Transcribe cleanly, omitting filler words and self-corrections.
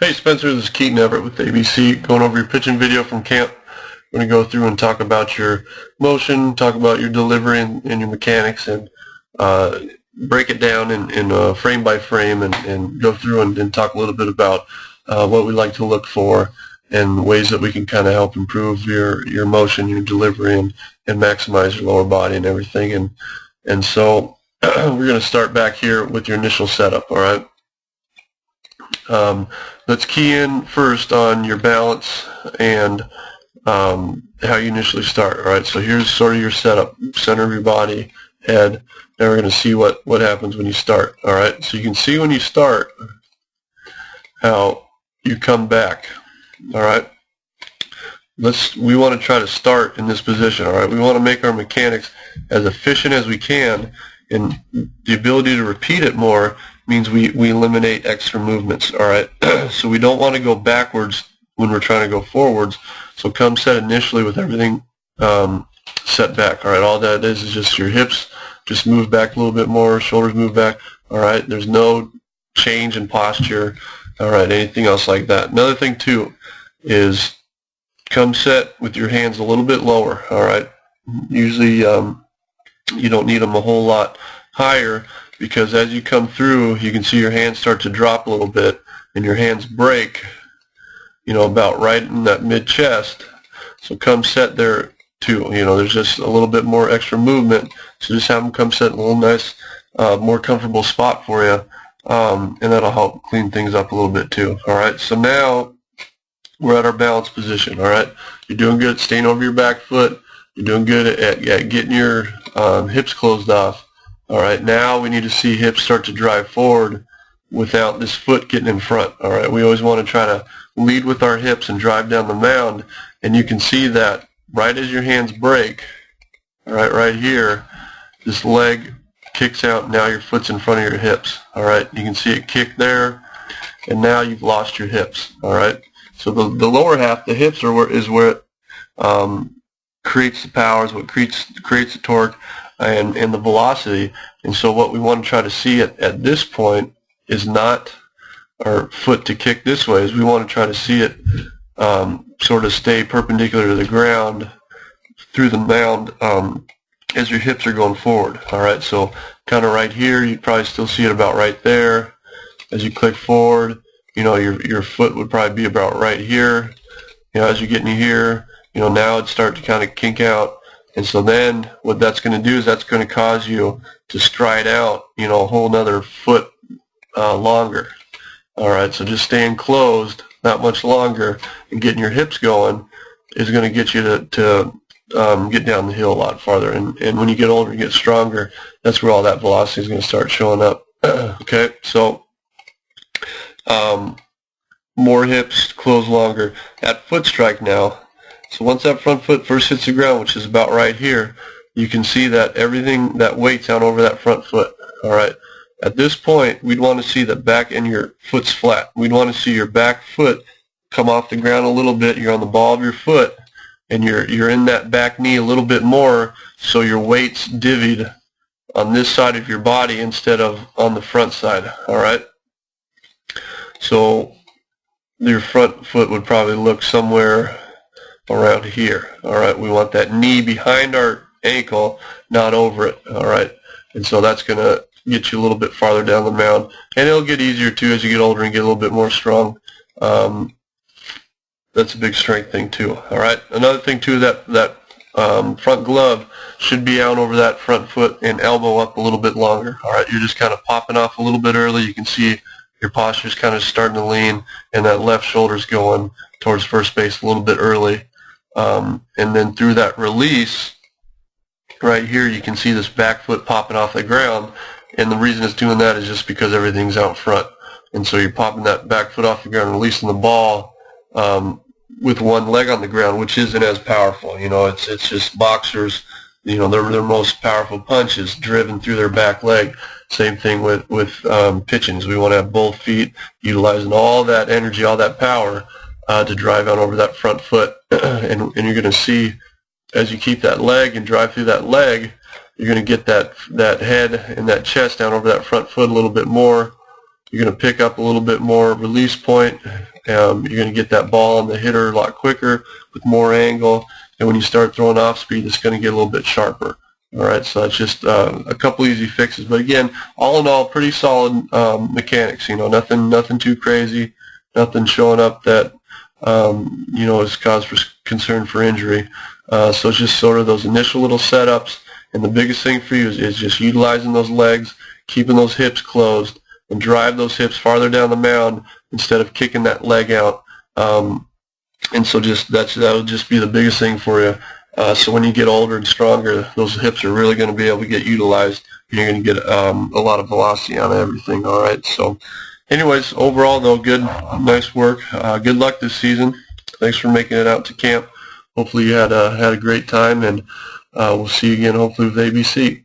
Hey Spencer, this is Keaton Everett with ABC, going over your pitching video from camp. We're going to go through and talk about your motion, talk about your delivery and your mechanics, and break it down in frame by frame, and go through and talk a little bit about what we like to look for and ways that we can kind of help improve your motion, your delivery, and maximize your lower body and everything. And so we're going to start back here with your initial setup, all right? Let's key in first on your balance and how you initially start. All right, so here's sort of your setup: center of your body, head. Now we're going to see what happens when you start. All right, so you can see when you start how you come back. All right, we want to try to start in this position. All right, we want to make our mechanics as efficient as we can, and the ability to repeat it more means we eliminate extra movements. All right, so we don't want to go backwards when we're trying to go forwards. So come set initially with everything set back. All right, all that is just your hips just move back a little bit more, shoulders move back. All right, there's no change in posture. All right, anything else like that. Another thing too is come set with your hands a little bit lower. All right, usually you don't need them a whole lot higher, because as you come through, you can see your hands start to drop a little bit, and your hands break, about right in that mid-chest. So come set there too. There's just a little bit more extra movement, so just have them come set in a little nice, more comfortable spot for you, and that'll help clean things up a little bit too. All right, so now we're at our balance position. All right, you're doing good at staying over your back foot. You're doing good at getting your hips closed off. All right, now we need to see hips start to drive forward without this foot getting in front. All right, we always want to try to lead with our hips and drive down the mound, and you can see that right as your hands break, all right, right here, this leg kicks out. Now your foot's in front of your hips. All right, you can see it kick there, and now you've lost your hips. All right, so the lower half, the hips, is where it creates the power, is what creates the torque and the velocity. And so what we want to try to see at this point is not our foot to kick this way, is we want to try to see it sort of stay perpendicular to the ground through the mound as your hips are going forward. All right, so kind of right here, you'd probably still see it about right there. As you click forward, your foot would probably be about right here. As you get in here, now it'd start to kind of kink out. And so then what that's going to do is that's going to cause you to stride out, a whole nother foot longer. All right, so just staying closed that much longer and getting your hips going is going to get you to get down the hill a lot farther. And when you get older and get stronger, that's where all that velocity is going to start showing up. Okay, so more hips, close longer. At foot strike now, so once that front foot first hits the ground, which is about right here, you can see that everything, that weight's down over that front foot. All right. At this point, we'd want to see the back and your foot's flat. We'd want to see your back foot come off the ground a little bit. You're on the ball of your foot, and you're in that back knee a little bit more, so your weight's divvied on this side of your body instead of on the front side. All right. So your front foot would probably look somewhere around here. All right, we want that knee behind our ankle, not over it. All right, and so that's going to get you a little bit farther down the mound, and it'll get easier too as you get older and get a little bit more strong. That's a big strength thing too. All right, another thing too, that front glove should be out over that front foot and elbow up a little bit longer. All right, you're just kind of popping off a little bit early. You can see your posture's kind of starting to lean, and that left shoulder's going towards first base a little bit early. And then through that release, right here, you can see this back foot popping off the ground, and the reason it's doing that is just because everything's out front. And so you're popping that back foot off the ground, releasing the ball with one leg on the ground, which isn't as powerful. It's just boxers, their most powerful punch is driven through their back leg. Same thing with pitching. We want to have both feet utilizing all that energy, all that power to drive out over that front foot. And you're going to see, as you keep that leg and drive through that leg, you're going to get that head and that chest down over that front foot a little bit more, You're going to pick up a little bit more release point. You're going to get that ball on the hitter a lot quicker with more angle. And when you start throwing off speed, it's going to get a little bit sharper. All right, so that's just a couple easy fixes. But again, all in all, pretty solid mechanics. Nothing too crazy, nothing showing up that is cause for concern for injury. So it's just sort of those initial little setups. And the biggest thing for you is just utilizing those legs, keeping those hips closed, and drive those hips farther down the mound instead of kicking that leg out. And so that would just be the biggest thing for you. So when you get older and stronger, those hips are really going to be able to get utilized, and you're going to get a lot of velocity on everything. All right. So, anyways, overall though, good, nice work. Good luck this season. Thanks for making it out to camp. Hopefully you had a great time, and we'll see you again hopefully with ABC.